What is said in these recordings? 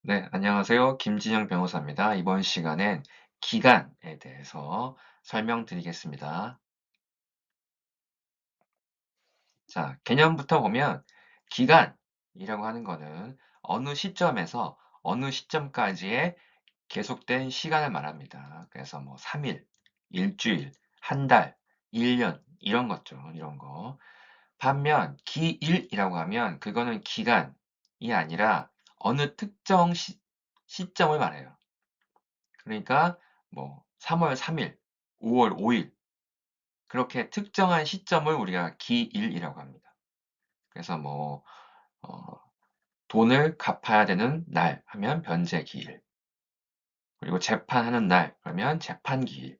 네, 안녕하세요. 김진영 변호사입니다. 이번 시간엔 기간에 대해서 설명드리겠습니다. 자, 개념부터 보면 기간이라고 하는 거는 어느 시점에서 어느 시점까지의 계속된 시간을 말합니다. 그래서 뭐 3일, 일주일, 한 달, 1년 이런 거죠. 이런 거. 반면 기일이라고 하면 그거는 기간이 아니라 어느 특정 시점을 말해요. 그러니까 뭐 3월 3일, 5월 5일 그렇게 특정한 시점을 우리가 기일이라고 합니다. 그래서 뭐 돈을 갚아야 되는 날 하면 변제기일, 그리고 재판하는 날 그러면 재판기일,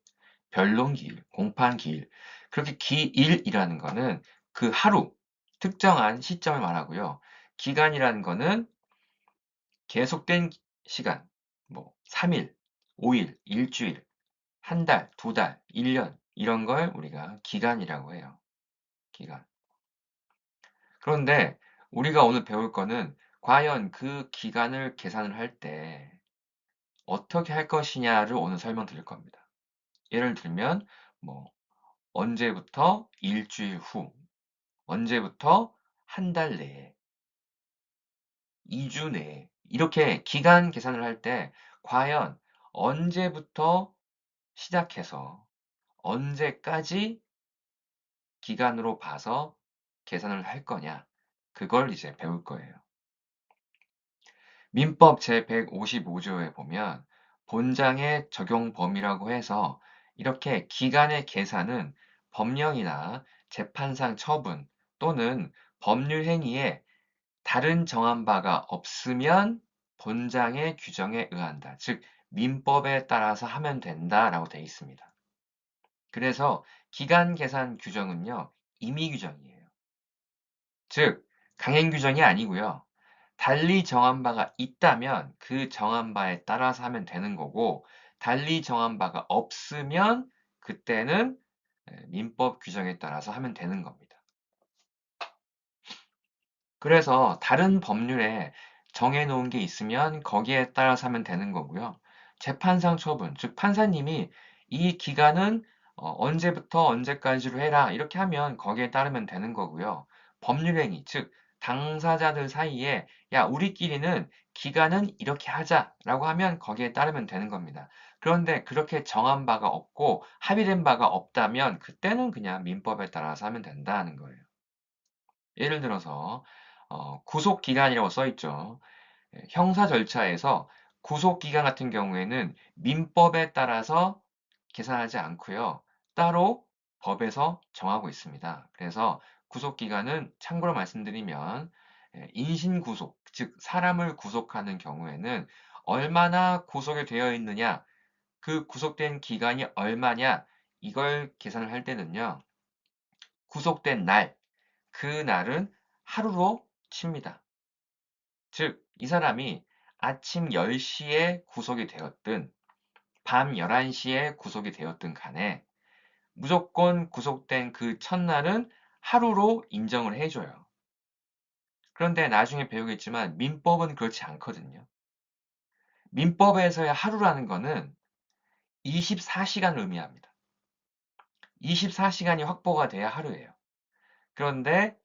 변론기일, 공판기일. 그렇게 기일이라는 거는 그 하루 특정한 시점을 말하고요. 기간이라는 거는 계속된 시간, 뭐 3일, 5일, 일주일, 한 달, 두 달, 1년 이런 걸 우리가 기간이라고 해요. 기간. 그런데 우리가 오늘 배울 거는 과연 그 기간을 계산을 할 때 어떻게 할 것이냐를 오늘 설명드릴 겁니다. 예를 들면 뭐 언제부터 일주일 후, 언제부터 한 달 내에, 2주 내에 이렇게 기간 계산을 할 때 과연 언제부터 시작해서 언제까지 기간으로 봐서 계산을 할 거냐, 그걸 이제 배울 거예요. 민법 제155조에 보면 본장의 적용 범위라고 해서 이렇게 기간의 계산은 법령이나 재판상 처분 또는 법률 행위에 다른 정한 바가 없으면 본장의 규정에 의한다. 즉, 민법에 따라서 하면 된다라고 되어 있습니다. 그래서 기간 계산 규정은요, 임의 규정이에요. 즉, 강행 규정이 아니고요. 달리 정한 바가 있다면 그 정한 바에 따라서 하면 되는 거고, 달리 정한 바가 없으면 그때는 민법 규정에 따라서 하면 되는 겁니다. 그래서 다른 법률에 정해놓은 게 있으면 거기에 따라서 하면 되는 거고요. 재판상 처분, 즉 판사님이 이 기간은 언제부터 언제까지로 해라 이렇게 하면 거기에 따르면 되는 거고요. 법률행위, 즉 당사자들 사이에 야 우리끼리는 기간은 이렇게 하자라고 하면 거기에 따르면 되는 겁니다. 그런데 그렇게 정한 바가 없고 합의된 바가 없다면 그때는 그냥 민법에 따라서 하면 된다는 거예요. 예를 들어서 구속기간이라고 써 있죠. 형사 절차에서 구속기간 같은 경우에는 민법에 따라서 계산하지 않고요. 따로 법에서 정하고 있습니다. 그래서 구속기간은 참고로 말씀드리면 인신구속, 즉 사람을 구속하는 경우에는 얼마나 구속이 되어 있느냐, 그 구속된 기간이 얼마냐, 이걸 계산을 할 때는요. 구속된 날, 그 날은 하루로 칩니다. 즉, 이 사람이 아침 10시에 구속이 되었든 밤 11시에 구속이 되었든 간에 무조건 구속된 그 첫날은 하루로 인정을 해줘요. 그런데 나중에 배우겠지만 민법은 그렇지 않거든요. 민법에서의 하루라는 거는 24시간을 의미합니다. 24시간이 확보가 돼야 하루예요. 그런데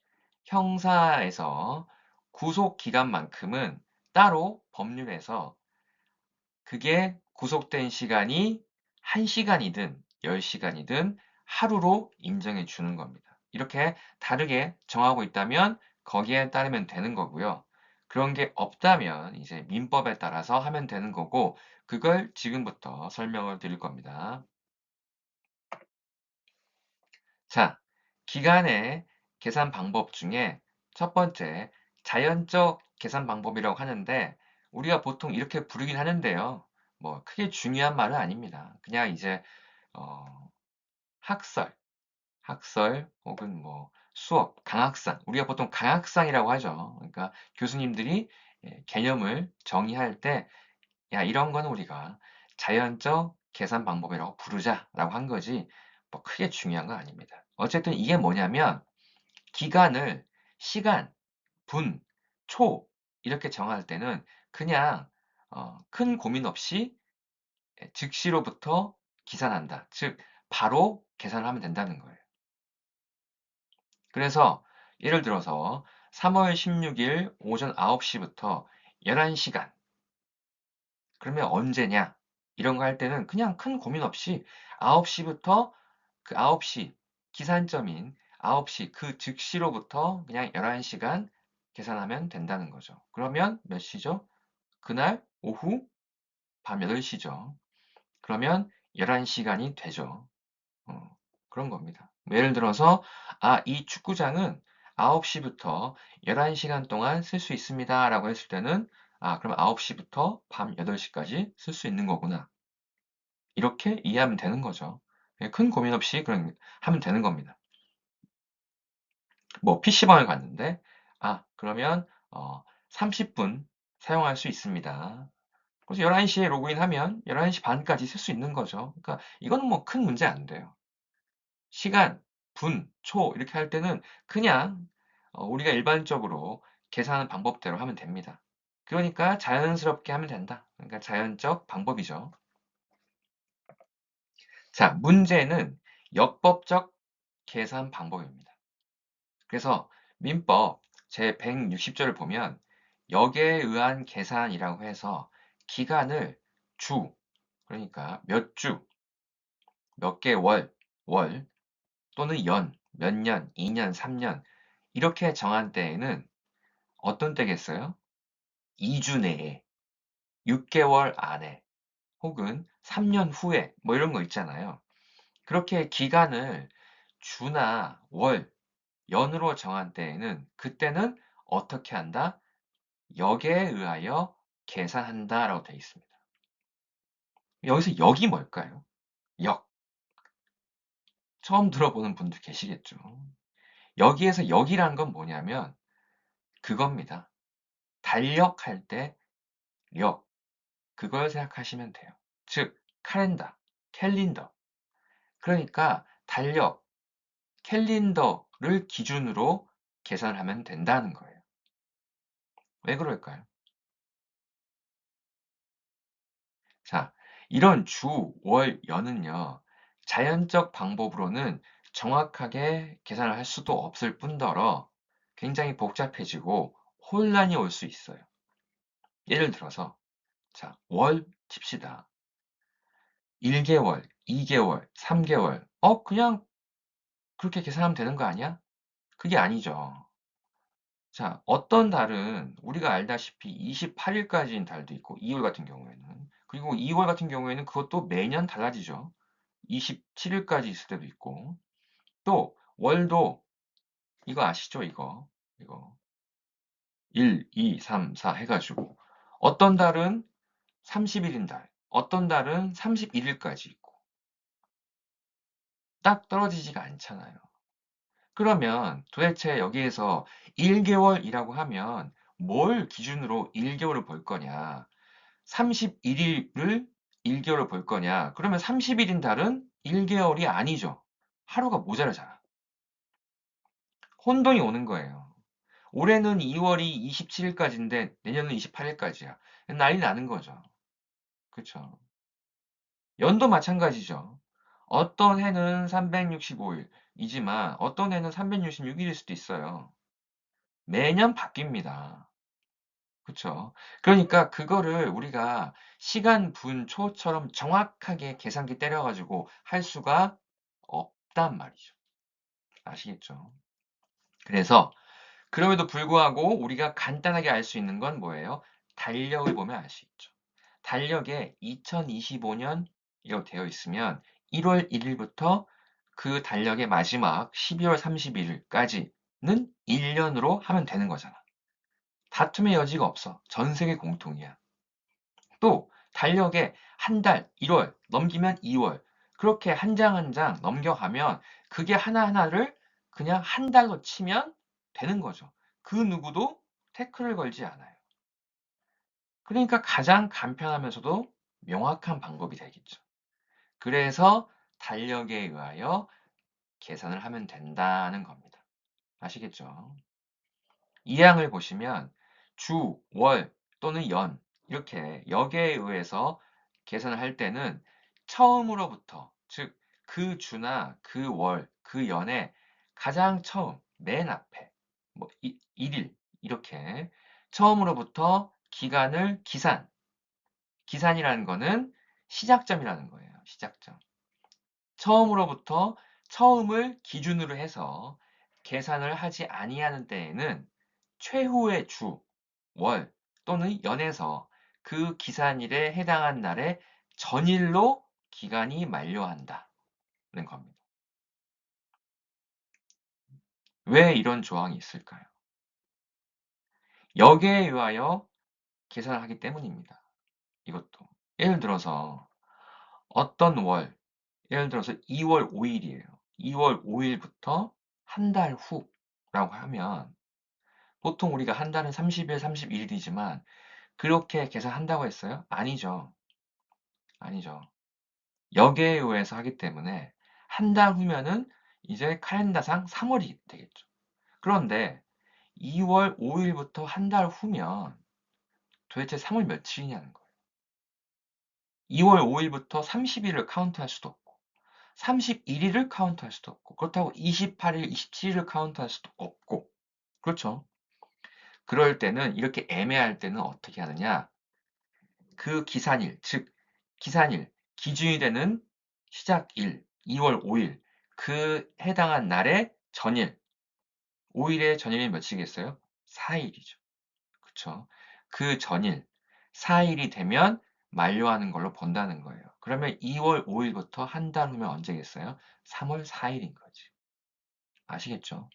형사에서 구속 기간만큼은 따로 법률에서 그게 구속된 시간이 1시간이든 10시간이든 하루로 인정해 주는 겁니다. 이렇게 다르게 정하고 있다면 거기에 따르면 되는 거고요. 그런 게 없다면 이제 민법에 따라서 하면 되는 거고 그걸 지금부터 설명을 드릴 겁니다. 자, 기간의 계산 방법 중에 첫 번째, 자연적 계산 방법이라고 하는데 우리가 보통 이렇게 부르긴 하는데요. 뭐 크게 중요한 말은 아닙니다. 그냥 이제 어, 학설, 학설 혹은 뭐 수업, 강학상. 우리가 보통 강학상이라고 하죠. 그러니까 교수님들이 개념을 정의할 때 야, 이런 거는 우리가 자연적 계산 방법이라고 부르자라고 한 거지 뭐 크게 중요한 건 아닙니다. 어쨌든 이게 뭐냐면 기간을 시간, 분, 초 이렇게 정할 때는 그냥 큰 고민 없이 즉시로부터 계산한다. 즉 바로 계산을 하면 된다는 거예요. 그래서 예를 들어서 3월 16일 오전 9시부터 11시간. 그러면 언제냐? 이런 거 할 때는 그냥 큰 고민 없이 9시부터 그 9시 기산점인 9시 그 즉시로부터 그냥 11시간 계산하면 된다는 거죠. 그러면 몇 시죠? 그날 오후 밤 8시죠. 그러면 11시간이 되죠. 어, 그런 겁니다. 예를 들어서 이 축구장은 9시부터 11시간 동안 쓸 수 있습니다. 라고 했을 때는 그럼 9시부터 밤 8시까지 쓸 수 있는 거구나. 이렇게 이해하면 되는 거죠. 큰 고민 없이 그런 하면 되는 겁니다. 뭐 PC방을 갔는데 그러면 30분 사용할 수 있습니다. 그래서 11시에 로그인하면 11시 반까지 쓸 수 있는 거죠. 그러니까 이거는 뭐 큰 문제 안 돼요. 시간, 분, 초 이렇게 할 때는 그냥 우리가 일반적으로 계산하는 방법대로 하면 됩니다. 그러니까 자연스럽게 하면 된다. 그러니까 자연적 방법이죠. 자, 문제는 역법적 계산 방법입니다. 그래서 민법 제160조를 보면 역에 의한 계산이라고 해서 기간을 주, 그러니까 몇 주, 몇 개월, 월 또는 연, 몇 년, 2년, 3년 이렇게 정한 때에는 어떤 때겠어요? 2주 내에, 6개월 안에, 혹은 3년 후에 뭐 이런 거 있잖아요. 그렇게 기간을 주나 월, 연으로 정한 때에는 그때는 어떻게 한다? 역에 의하여 계산한다라고 되어 있습니다. 여기서 역이 뭘까요? 역. 처음 들어보는 분도 계시겠죠. 여기에서 역이란 건 뭐냐면 그겁니다. 달력할 때 력, 그걸 생각하시면 돼요. 즉, 카렌다, 캘린더. 그러니까 달력, 캘린더를 기준으로 계산을 하면 된다는 거예요. 왜 그럴까요? 자, 이런 주, 월, 연은요, 자연적 방법으로는 정확하게 계산을 할 수도 없을 뿐더러 굉장히 복잡해지고 혼란이 올 수 있어요. 예를 들어서, 자, 월 칩시다. 1개월, 2개월, 3개월. 그냥 그렇게 계산하면 되는 거 아니야? 그게 아니죠. 자, 어떤 달은 우리가 알다시피 28일까지인 달도 있고, 2월 같은 경우에는. 그리고 2월 같은 경우에는 그것도 매년 달라지죠. 27일까지 있을 때도 있고. 또, 월도, 이거 아시죠? 이거. 1, 2, 3, 4 해가지고. 어떤 달은 30일인 달, 어떤 달은 31일까지 있고. 딱 떨어지지가 않잖아요. 그러면 도대체 여기에서 1개월이라고 하면 뭘 기준으로 1개월을 볼 거냐? 31일을 1개월을 볼 거냐? 그러면 30일인 달은 1개월이 아니죠. 하루가 모자라잖아. 혼동이 오는 거예요. 올해는 2월이 27일까지인데 내년은 28일까지야. 난리 나는 거죠. 그쵸? 연도 마찬가지죠. 어떤 해는 365일이지만 어떤 해는 366일일 수도 있어요. 매년 바뀝니다. 그쵸? 그러니까 그거를 우리가 시간, 분, 초처럼 정확하게 계산기 때려가지고 할 수가 없단 말이죠. 아시겠죠? 그래서 그럼에도 불구하고 우리가 간단하게 알 수 있는 건 뭐예요? 달력을 보면 알 수 있죠. 달력에 2025년 이라고 되어 있으면 1월 1일부터 그 달력의 마지막 12월 31일까지는 1년으로 하면 되는 거잖아. 다툼의 여지가 없어. 전 세계 공통이야. 또 달력에 한 달, 1월 넘기면 2월 그렇게 한 장 한 장 넘겨가면 그게 하나하나를 그냥 한 달로 치면 되는 거죠. 그 누구도 태클을 걸지 않아요. 그러니까 가장 간편하면서도 명확한 방법이 되겠죠. 그래서 달력에 의하여 계산을 하면 된다는 겁니다. 아시겠죠? 이 항을 보시면 주, 월 또는 연 이렇게 역에 의해서 계산을 할 때는 처음으로부터, 즉 그 주나 그 월, 그 연의 가장 처음, 맨 앞에, 뭐 일일 이렇게 처음으로부터 기간을 기산이라는 거는 시작점이라는 거예요. 시작점. 처음으로부터 처음을 기준으로 해서 계산을 하지 아니하는 때에는 최후의 주, 월 또는 연에서 그 기산일에 해당한 날의 전일로 기간이 만료한다는 겁니다. 왜 이런 조항이 있을까요? 역에 의하여 계산을 하기 때문입니다. 이것도. 예를 들어서 어떤 월, 예를 들어서 2월 5일이에요. 2월 5일부터 한 달 후라고 하면 보통 우리가 한 달은 30일, 31일이지만 그렇게 계산한다고 했어요? 아니죠. 아니죠. 역에 의해서 하기 때문에 한 달 후면은 이제 카렌다상 3월이 되겠죠. 그런데 2월 5일부터 한 달 후면 도대체 3월 며칠이냐는 거예요. 2월 5일부터 30일을 카운트할 수도 없고 31일을 카운트할 수도 없고 그렇다고 28일, 27일을 카운트할 수도 없고 그렇죠. 그럴 때는 이렇게 애매할 때는 어떻게 하느냐? 그 기산일, 즉 기산일, 기준이 되는 시작일, 2월 5일, 그 해당한 날의 전일, 5일의 전일이 며칠이겠어요? 4일이죠. 그쵸? 그 전일, 4일이 되면 만료하는 걸로 본다는 거예요. 그러면 2월 5일부터 한 달 후면 언제겠어요? 3월 4일인 거지. 아시겠죠?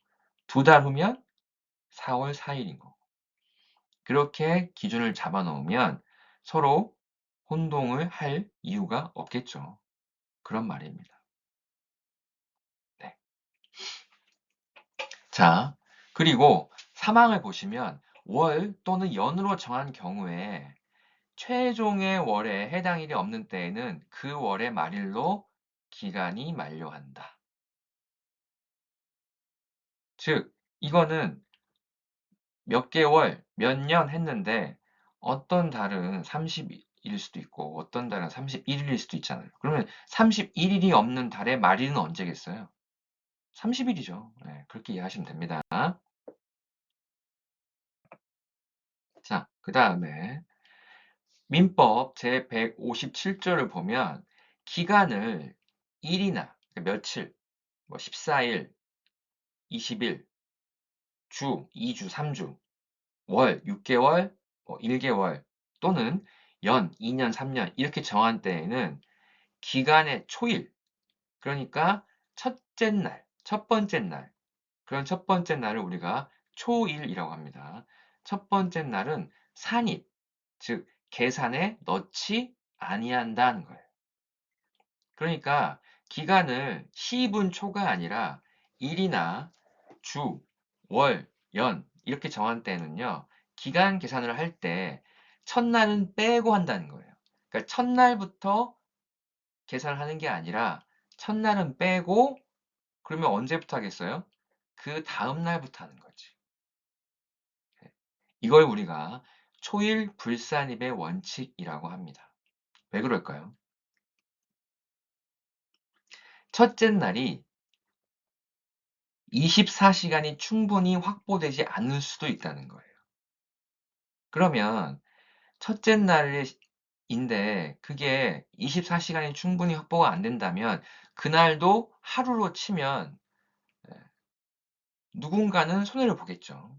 두 달 후면 4월 4일인 거고. 그렇게 기준을 잡아 놓으면 서로 혼동을 할 이유가 없겠죠. 그런 말입니다. 네. 자, 그리고 사망을 보시면 월 또는 연으로 정한 경우에 최종의 월에 해당일이 없는 때에는 그 월의 말일로 기간이 만료한다. 즉, 이거는 몇 개월, 몇 년 했는데 어떤 달은 30일일 수도 있고 어떤 달은 31일일 수도 있잖아요. 그러면 31일이 없는 달의 말일은 언제겠어요? 30일이죠. 네, 그렇게 이해하시면 됩니다. 자, 그 다음에 민법 제157조를 보면 기간을 일이나 그러니까 며칠, 뭐 14일, 20일, 주, 2주, 3주, 월, 6개월, 뭐 1개월 또는 연, 2년, 3년 이렇게 정한 때에는 기간의 초일, 그러니까 첫째 날, 첫 번째 날, 그런 첫 번째 날을 우리가 초일이라고 합니다. 첫 번째 날은 산입, 즉 계산에 넣지 아니한다는 거예요. 그러니까 기간을 시분 초가 아니라 일이나 주, 월, 연 이렇게 정한 때는요. 기간 계산을 할 때 첫날은 빼고 한다는 거예요. 그러니까 첫날부터 계산을 하는 게 아니라 첫날은 빼고 그러면 언제부터 하겠어요? 그 다음 날부터 하는 거지. 이걸 우리가 초일 불산입의 원칙이라고 합니다. 왜 그럴까요? 첫째 날이 24시간이 충분히 확보되지 않을 수도 있다는 거예요. 그러면 첫째 날인데 그게 24시간이 충분히 확보가 안 된다면 그날도 하루로 치면 누군가는 손해를 보겠죠.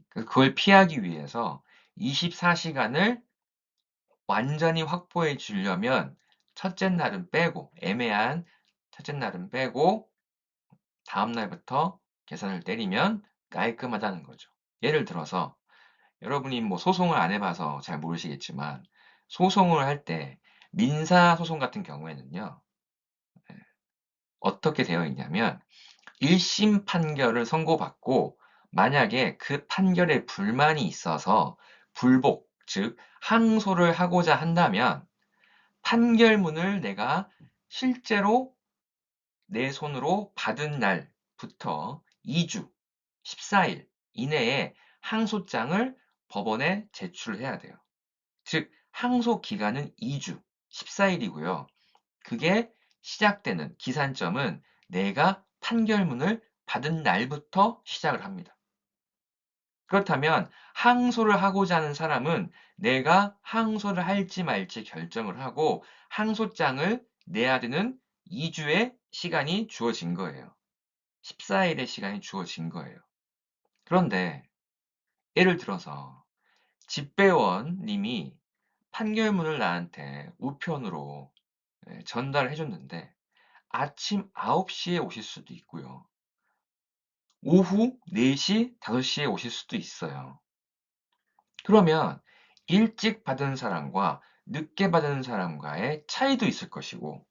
그걸 피하기 위해서 24시간을 완전히 확보해 주려면 첫째 날은 빼고 애매한 첫째 날은 빼고 다음 날부터 계산을 때리면 깔끔하다는 거죠. 예를 들어서 여러분이 뭐 소송을 안 해봐서 잘 모르시겠지만 소송을 할 때 민사소송 같은 경우에는요. 어떻게 되어 있냐면 1심 판결을 선고받고 만약에 그 판결에 불만이 있어서 불복, 즉 항소를 하고자 한다면 판결문을 내가 실제로 내 손으로 받은 날부터 2주, 14일 이내에 항소장을 법원에 제출을 해야 돼요. 즉, 항소 기간은 2주, 14일이고요. 그게 시작되는 기산점은 내가 판결문을 받은 날부터 시작을 합니다. 그렇다면 항소를 하고자 하는 사람은 내가 항소를 할지 말지 결정을 하고 항소장을 내야 되는 2주의 시간이 주어진 거예요. 14일의 시간이 주어진 거예요. 그런데 예를 들어서 집배원 님이 판결문을 나한테 우편으로 전달을 해줬는데 아침 9시에 오실 수도 있고요. 오후 4시, 5시에 오실 수도 있어요. 그러면 일찍 받은 사람과 늦게 받은 사람과의 차이도 있을 것이고,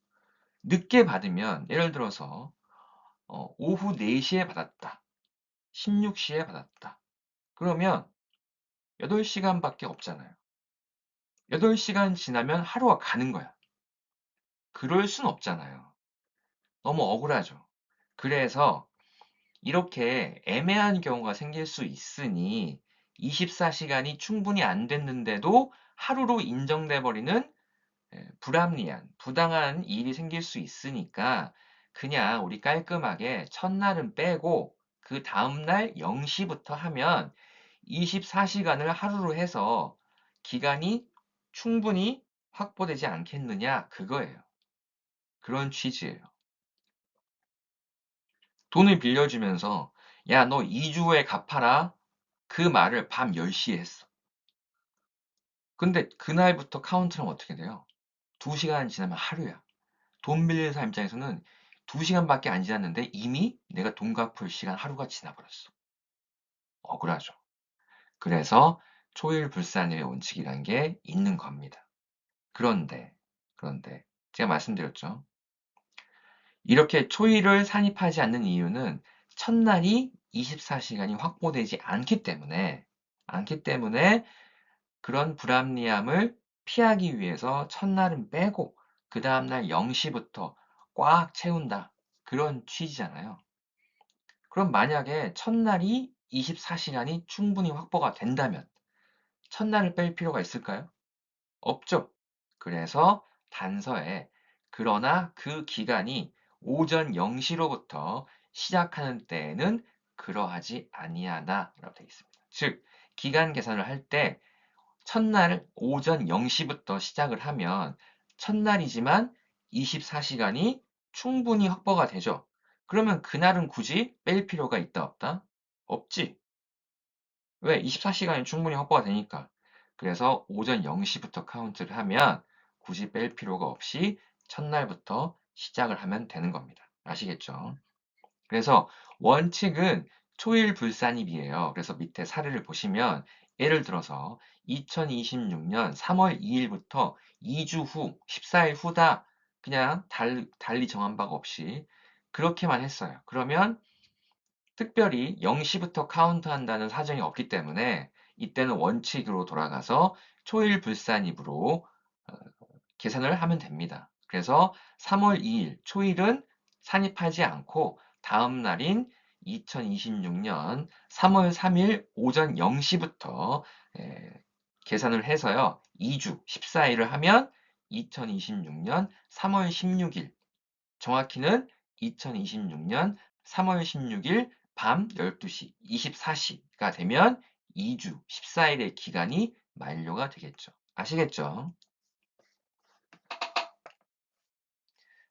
늦게 받으면 예를 들어서 오후 4시에 받았다. 16시에 받았다. 그러면 8시간밖에 없잖아요. 8시간 지나면 하루가 가는 거야. 그럴 순 없잖아요. 너무 억울하죠. 그래서 이렇게 애매한 경우가 생길 수 있으니 24시간이 충분히 안 됐는데도 하루로 인정돼 버리는 불합리한, 부당한 일이 생길 수 있으니까 그냥 우리 깔끔하게 첫날은 빼고 그 다음날 0시부터 하면 24시간을 하루로 해서 기간이 충분히 확보되지 않겠느냐 그거예요. 그런 취지예요. 돈을 빌려주면서 야, 너 2주 후에 갚아라. 그 말을 밤 10시에 했어. 근데 그날부터 카운트는 어떻게 돼요? 2시간 지나면 하루야. 돈 빌리는 사람 입장에서는 2시간밖에 안 지났는데 이미 내가 돈 갚을 시간 하루가 지나버렸어. 억울하죠. 그래서 초일불산의 원칙이라는 게 있는 겁니다. 그런데, 그런데 제가 말씀드렸죠. 이렇게 초일을 산입하지 않는 이유는 첫날이 24시간이 확보되지 않기 때문에 그런 불합리함을 피하기 위해서 첫날은 빼고 그 다음날 0시부터 꽉 채운다. 그런 취지잖아요. 그럼 만약에 첫날이 24시간이 충분히 확보가 된다면 첫날을 뺄 필요가 있을까요? 없죠. 그래서 단서에 그러나 그 기간이 오전 0시로부터 시작하는 때에는 그러하지 아니하다라고 되어 있습니다. 즉, 기간 계산을 할 때 첫날 오전 0시부터 시작을 하면 첫날이지만 24시간이 충분히 확보가 되죠. 그러면 그날은 굳이 뺄 필요가 있다 없다? 없지. 왜? 24시간이 충분히 확보가 되니까. 그래서 오전 0시부터 카운트를 하면 굳이 뺄 필요가 없이 첫날부터 시작을 하면 되는 겁니다. 아시겠죠? 그래서 원칙은 초일불산입이에요. 그래서 밑에 사례를 보시면 예를 들어서 2026년 3월 2일부터 2주 후, 14일 후다. 그냥 달리 정한 바가 없이 그렇게만 했어요. 그러면 특별히 0시부터 카운트한다는 사정이 없기 때문에 이때는 원칙으로 돌아가서 초일불산입으로 계산을 하면 됩니다. 그래서 3월 2일 초일은 산입하지 않고 다음 날인 2026년 3월 3일 오전 0시부터 계산을 해서요. 2주 14일을 하면 2026년 3월 16일 정확히는 2026년 3월 16일 밤 12시 24시가 되면 2주 14일의 기간이 만료가 되겠죠. 아시겠죠?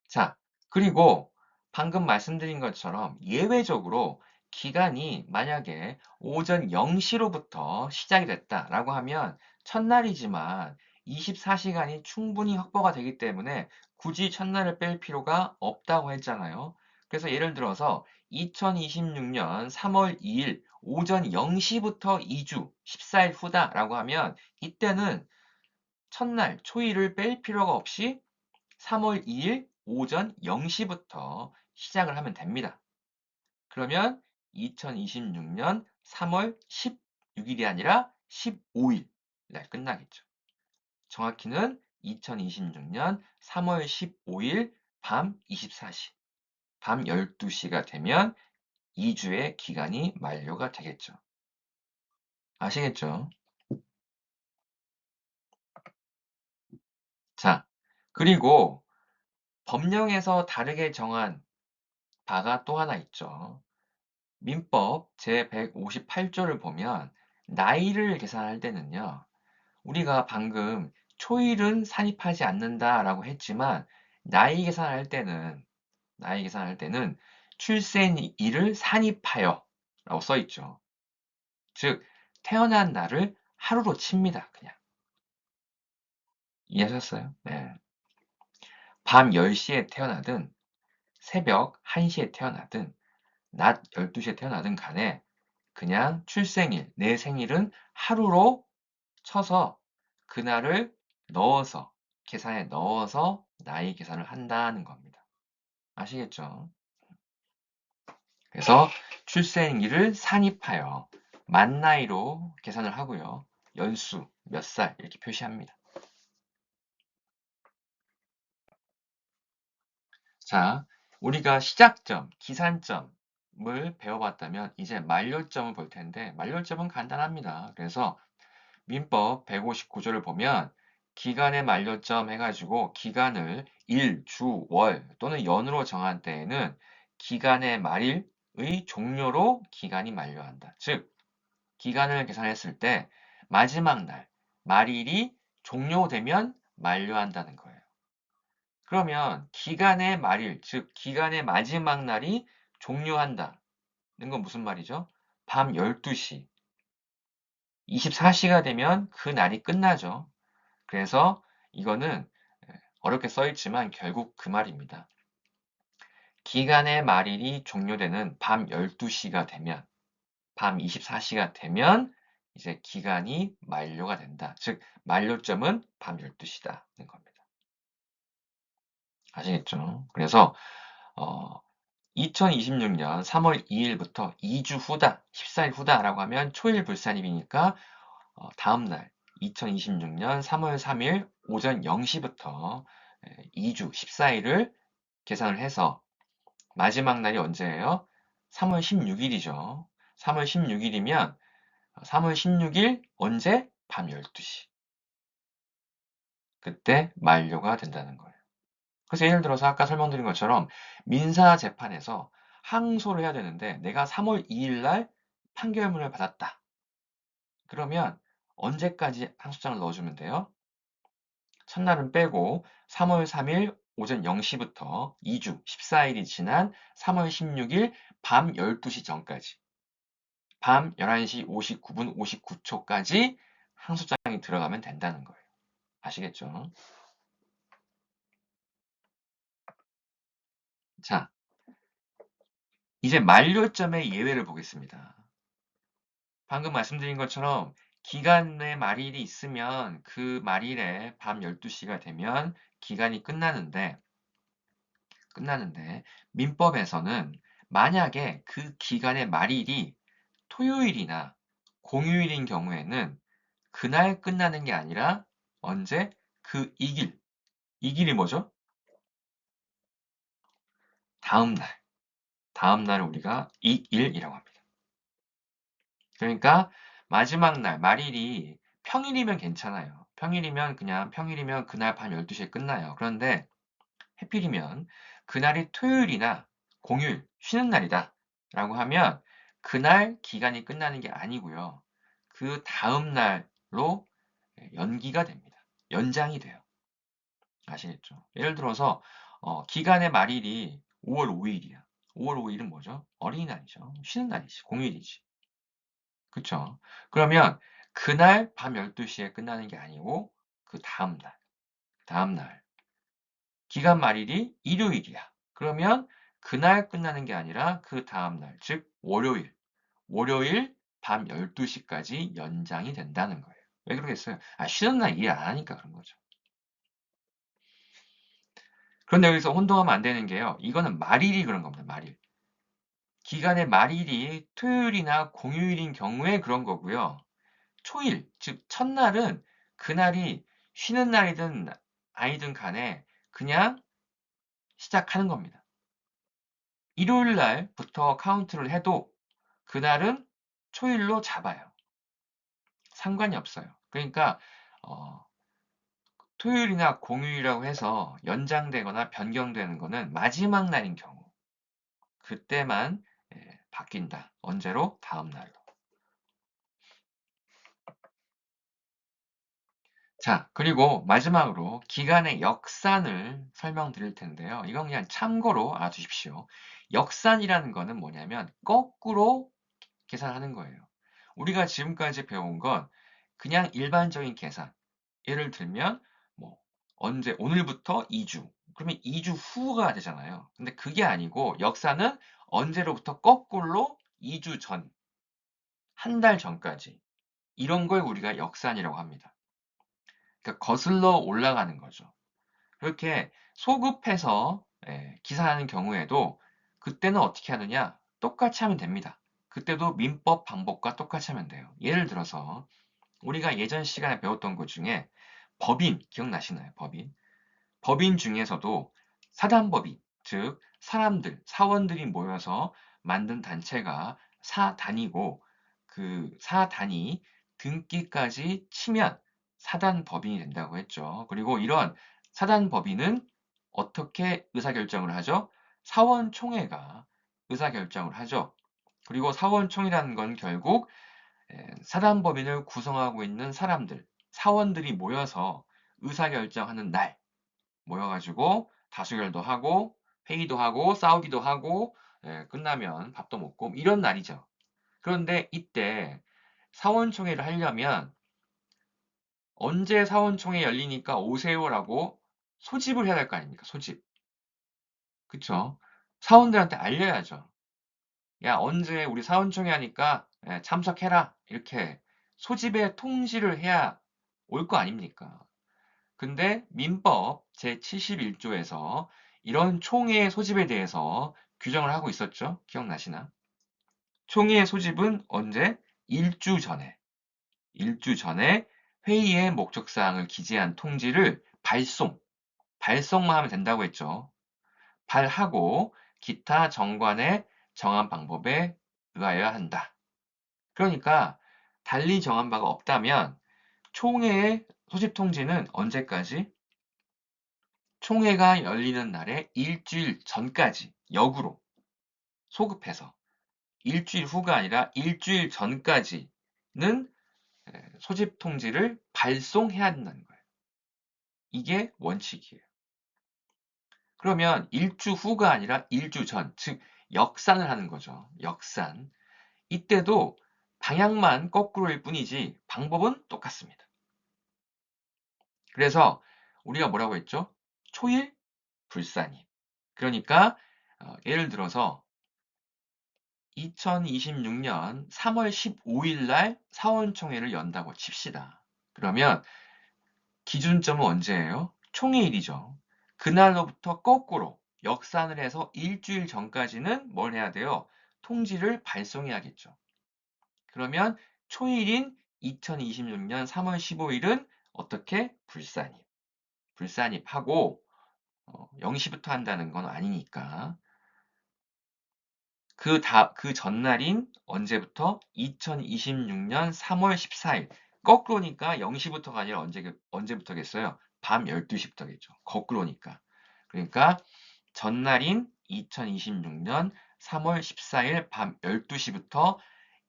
자, 그리고 방금 말씀드린 것처럼 예외적으로 기간이 만약에 오전 0시로부터 시작이 됐다라고 하면 첫날이지만 24시간이 충분히 확보가 되기 때문에 굳이 첫날을 뺄 필요가 없다고 했잖아요. 그래서 예를 들어서 2026년 3월 2일 오전 0시부터 2주 14일 후다라고 하면 이때는 첫날 초일을 뺄 필요가 없이 3월 2일 오전 0시부터 시작을 하면 됩니다. 그러면 2026년 3월 16일이 아니라 15일 날 끝나겠죠. 정확히는 2026년 3월 15일 밤 24시, 밤 12시가 되면 2주의 기간이 만료가 되겠죠. 아시겠죠? 자, 그리고 법령에서 다르게 정한 바가 또 하나 있죠. 민법 제158조를 보면 나이를 계산할 때는요. 우리가 방금 초일은 산입하지 않는다라고 했지만 나이 계산할 때는 출생일을 산입하여 라고 써 있죠. 즉 태어난 날을 하루로 칩니다. 그냥. 이해하셨어요? 네. 밤 10시에 태어나든 새벽 1시에 태어나든 낮 12시에 태어나든 간에 그냥 출생일, 내 생일은 하루로 쳐서 그날을 넣어서 계산에 넣어서 나이 계산을 한다는 겁니다. 아시겠죠? 그래서 출생일을 산입하여 만 나이로 계산을 하고요. 연수, 몇 살 이렇게 표시합니다. 자, 우리가 시작점, 기산점을 배워봤다면 이제 만료점을 볼 텐데 만료점은 간단합니다. 그래서 민법 159조를 보면 기간의 만료점 해가지고 기간을 일, 주, 월 또는 연으로 정한 때에는 기간의 말일의 종료로 기간이 만료한다. 즉, 기간을 계산했을 때 마지막 날, 말일이 종료되면 만료한다는 거예요. 그러면 기간의 말일, 즉 기간의 마지막 날이 종료한다는 건 무슨 말이죠? 밤 12시, 24시가 되면 그 날이 끝나죠. 그래서 이거는 어렵게 써 있지만 결국 그 말입니다. 기간의 말일이 종료되는 밤 12시가 되면, 밤 24시가 되면 이제 기간이 만료가 된다. 즉, 만료점은 밤 12시다는 겁니다. 아시겠죠? 그래서 2026년 3월 2일부터 2주 후다, 14일 후다라고 하면 초일 불산입이니까 다음 날 2026년 3월 3일 오전 0시부터 2주 14일을 계산을 해서 마지막 날이 언제예요? 3월 16일이죠. 3월 16일이면 3월 16일 언제? 밤 12시. 그때 만료가 된다는 거예요. 그래서 예를 들어서 아까 설명드린 것처럼 민사 재판에서 항소를 해야 되는데 내가 3월 2일 날 판결문을 받았다. 그러면 언제까지 항소장을 넣어주면 돼요? 첫날은 빼고 3월 3일 오전 0시부터 2주 14일이 지난 3월 16일 밤 12시 전까지 밤 11시 59분 59초까지 항소장이 들어가면 된다는 거예요. 아시겠죠? 자, 이제 만료점의 예외를 보겠습니다. 방금 말씀드린 것처럼 기간의 말일이 있으면 그 말일에 밤 12시가 되면 기간이 끝나는데 민법에서는 만약에 그 기간의 말일이 토요일이나 공휴일인 경우에는 그날 끝나는 게 아니라 언제? 그 이길. 이길이 뭐죠? 다음 날. 다음 날을 우리가 이일이라고 합니다. 그러니까 마지막 날, 말일이 평일이면 괜찮아요. 평일이면 그날 밤 12시에 끝나요. 그런데 해필이면 그날이 토요일이나 공휴일, 쉬는 날이다 라고 하면 그날 기간이 끝나는 게 아니고요. 그 다음 날로 연기가 됩니다. 연장이 돼요. 아시겠죠? 예를 들어서 기간의 말일이 5월 5일이야. 5월 5일은 뭐죠? 어린이날이죠. 쉬는 날이지. 공휴일이지. 그쵸? 그러면 그날 밤 12시에 끝나는 게 아니고 그 다음 날. 기간 말일이 일요일이야. 그러면 그날 끝나는 게 아니라 그 다음 날, 즉 월요일 밤 12시까지 연장이 된다는 거예요. 왜 그러겠어요? 쉬는 날 일 안 하니까 그런 거죠. 그런데 여기서 혼동하면 안 되는 게요. 이거는 말일이 그런 겁니다. 말일. 기간의 말일이 토요일이나 공휴일인 경우에 그런 거고요. 초일, 즉 첫날은 그날이 쉬는 날이든 아니든 간에 그냥 시작하는 겁니다. 일요일 날부터 카운트를 해도 그날은 초일로 잡아요. 상관이 없어요. 그러니까 어, 토요일이나 공휴일이라고 해서 연장되거나 변경되는 거는 마지막 날인 경우. 그때만 바뀐다. 언제로? 다음 날로. 자, 그리고 마지막으로 기간의 역산을 설명드릴 텐데요. 이건 그냥 참고로 알아두십시오. 역산이라는 거는 뭐냐면 거꾸로 계산하는 거예요. 우리가 지금까지 배운 건 그냥 일반적인 계산. 예를 들면 뭐 언제 오늘부터 2주. 그러면 2주 후가 되잖아요. 근데 그게 아니고 역사는 언제로부터 거꾸로 2주 전, 한 달 전까지 이런 걸 우리가 역산이라고 합니다. 그러니까 거슬러 올라가는 거죠. 그렇게 소급해서 기산하는 경우에도 그때는 어떻게 하느냐? 똑같이 하면 됩니다. 그때도 민법 방법과 똑같이 하면 돼요. 예를 들어서 우리가 예전 시간에 배웠던 것 중에 법인 기억나시나요? 법인. 법인 중에서도 사단법인, 즉 사람들, 사원들이 모여서 만든 단체가 사단이고 그 사단이 등기까지 치면 사단법인이 된다고 했죠. 그리고 이런 사단법인은 어떻게 의사결정을 하죠? 사원총회가 의사결정을 하죠. 그리고 사원총회라는 건 결국 사단법인을 구성하고 있는 사람들, 사원들이 모여서 의사결정하는 날, 모여가지고 다수결도 하고 회의도 하고 싸우기도 하고 끝나면 밥도 먹고 이런 날이죠. 그런데 이때 사원총회를 하려면 언제 사원총회 열리니까 오세요라고 소집을 해야 될 거 아닙니까? 소집. 그쵸? 사원들한테 알려야죠. 야, 언제 우리 사원총회 하니까 참석해라. 이렇게 소집에 통지를 해야 올 거 아닙니까? 근데 민법 제71조에서 이런 총회 소집에 대해서 규정을 하고 있었죠. 기억나시나? 총회 소집은 언제? 일주 전에. 일주 전에 회의의 목적사항을 기재한 통지를 발송만 하면 된다고 했죠. 발하고 기타 정관의 정한 방법에 의하여야 한다. 그러니까 달리 정한 바가 없다면 총회의 소집 통지는 언제까지? 총회가 열리는 날에 일주일 전까지 역으로 소급해서 일주일 후가 아니라 일주일 전까지는 소집 통지를 발송해야 된다는 거예요. 이게 원칙이에요. 그러면 일주 후가 아니라 일주 전, 즉 역산을 하는 거죠. 역산. 이때도 방향만 거꾸로일 뿐이지 방법은 똑같습니다. 그래서 우리가 뭐라고 했죠? 초일 불산임. 그러니까 예를 들어서 2026년 3월 15일 날 사원총회를 연다고 칩시다. 그러면 기준점은 언제예요? 총회일이죠. 그날로부터 거꾸로 역산을 해서 일주일 전까지는 뭘 해야 돼요? 통지를 발송해야겠죠. 그러면 초일인 2026년 3월 15일은 어떻게? 불산입. 불산입하고 0시부터 한다는 건 아니니까 그 전날인 언제부터? 2026년 3월 14일. 거꾸로니까 0시부터가 아니라 언제부터겠어요? 밤 12시부터겠죠. 거꾸로니까. 그러니까 전날인 2026년 3월 14일 밤 12시부터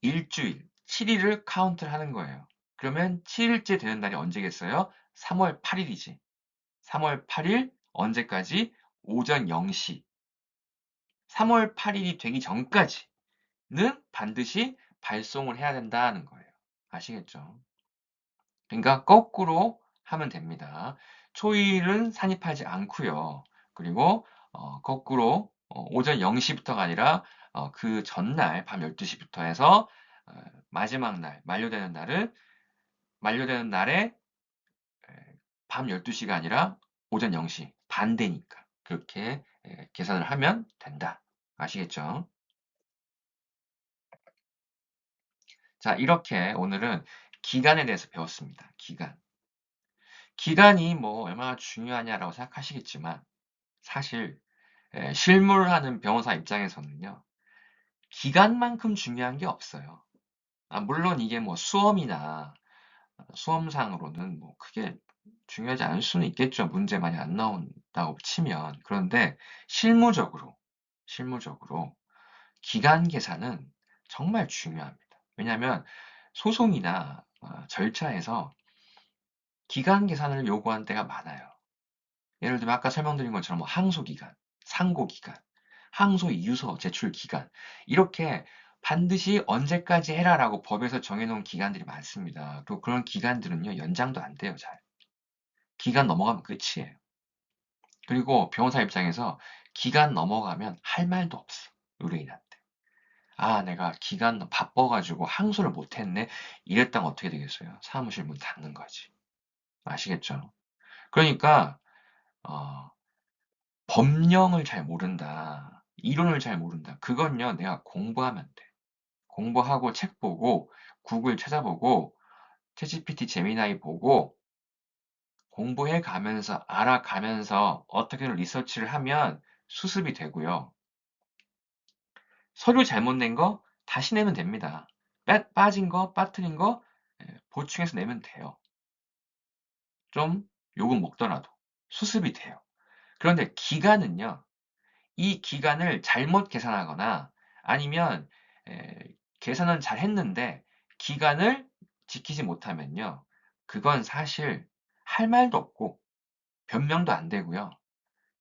일주일, 7일을 카운트를 하는 거예요. 그러면 7일째 되는 날이 언제겠어요? 3월 8일이지. 3월 8일 언제까지? 오전 0시. 3월 8일이 되기 전까지는 반드시 발송을 해야 된다는 거예요. 아시겠죠? 그러니까 거꾸로 하면 됩니다. 초일은 산입하지 않고요. 그리고 거꾸로 오전 0시부터가 아니라 그 전날 밤 12시부터 해서 마지막 날, 만료되는 날에 밤 12시가 아니라 오전 0시, 반대니까. 그렇게 계산을 하면 된다. 아시겠죠? 자, 이렇게 오늘은 기간에 대해서 배웠습니다. 기간. 기간이 뭐 얼마나 중요하냐라고 생각하시겠지만 사실 실무를 하는 변호사 입장에서는요. 기간만큼 중요한 게 없어요. 물론 이게 뭐 수험이나 수험상으로는 뭐 크게 중요하지 않을 수는 있겠죠. 문제 많이 안 나온다고 치면. 그런데 실무적으로 기간 계산은 정말 중요합니다. 왜냐하면 소송이나 절차에서 기간 계산을 요구하는 때가 많아요. 예를 들면 아까 설명드린 것처럼 뭐 항소 기간, 상고 기간, 항소 이유서 제출 기간 이렇게 반드시 언제까지 해라라고 법에서 정해놓은 기간들이 많습니다. 그리고 그런 기간들은요 연장도 안 돼요 잘. 기간 넘어가면 끝이에요. 그리고 변호사 입장에서 기간 넘어가면 할 말도 없어 의뢰인한테. 아 내가 기간 바빠가지고 항소를 못했네 이랬다면 어떻게 되겠어요? 사무실 문 닫는 거지. 아시겠죠? 그러니까 어, 법령을 잘 모른다. 이론을 잘 모른다. 그건요, 내가 공부하면 돼. 공부하고 책 보고, 구글 찾아보고, 챗GPT 제미나이 보고, 공부해 가면서, 알아가면서 어떻게든 리서치를 하면 수습이 되고요. 서류 잘못 낸 거 다시 내면 됩니다. 빠진 거, 빠뜨린 거 보충해서 내면 돼요. 좀 욕은 먹더라도 수습이 돼요. 그런데 기간은요, 이 기간을 잘못 계산하거나 아니면 계산은 잘 했는데 기간을 지키지 못하면요. 그건 사실 할 말도 없고 변명도 안 되고요.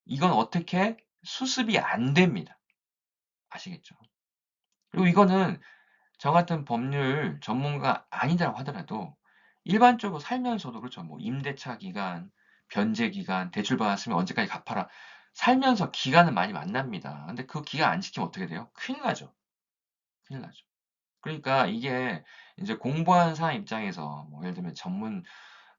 이건 어떻게 수습이 안 됩니다. 아시겠죠? 그리고 이거는 저 같은 법률 전문가 아니라고 하더라도 일반적으로 살면서도 그렇죠. 뭐 임대차 기간, 변제 기간, 대출 받았으면 언제까지 갚아라. 살면서 기간은 많이 만납니다. 근데 그 기간 안 지키면 어떻게 돼요? 큰일 나죠. 큰일 나죠. 그러니까 이게 이제 공부하는 사람 입장에서 뭐 예를 들면 전문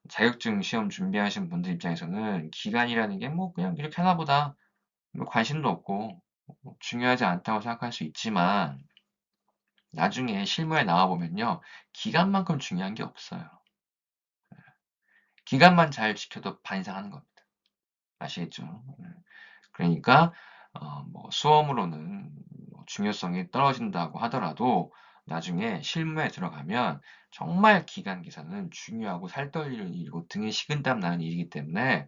자격증 시험 준비하신 분들 입장에서는 기간이라는 게 뭐 그냥 이렇게 하나 보다 뭐 관심도 없고 뭐 중요하지 않다고 생각할 수 있지만 나중에 실무에 나와 보면요. 기간만큼 중요한 게 없어요. 기간만 잘 지켜도 반이상하는 겁니다. 아시겠죠? 그러니까 뭐 수험으로는 뭐 중요성이 떨어진다고 하더라도 나중에 실무에 들어가면 정말 기간 계산은 중요하고 살 떨리는 일이고 등에 식은땀 나는 일이기 때문에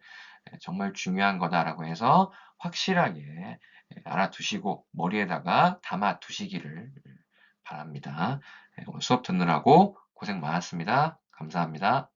정말 중요한 거다라고 해서 확실하게 알아두시고 머리에다가 담아 두시기를 바랍니다. 오늘 수업 듣느라고 고생 많았습니다. 감사합니다.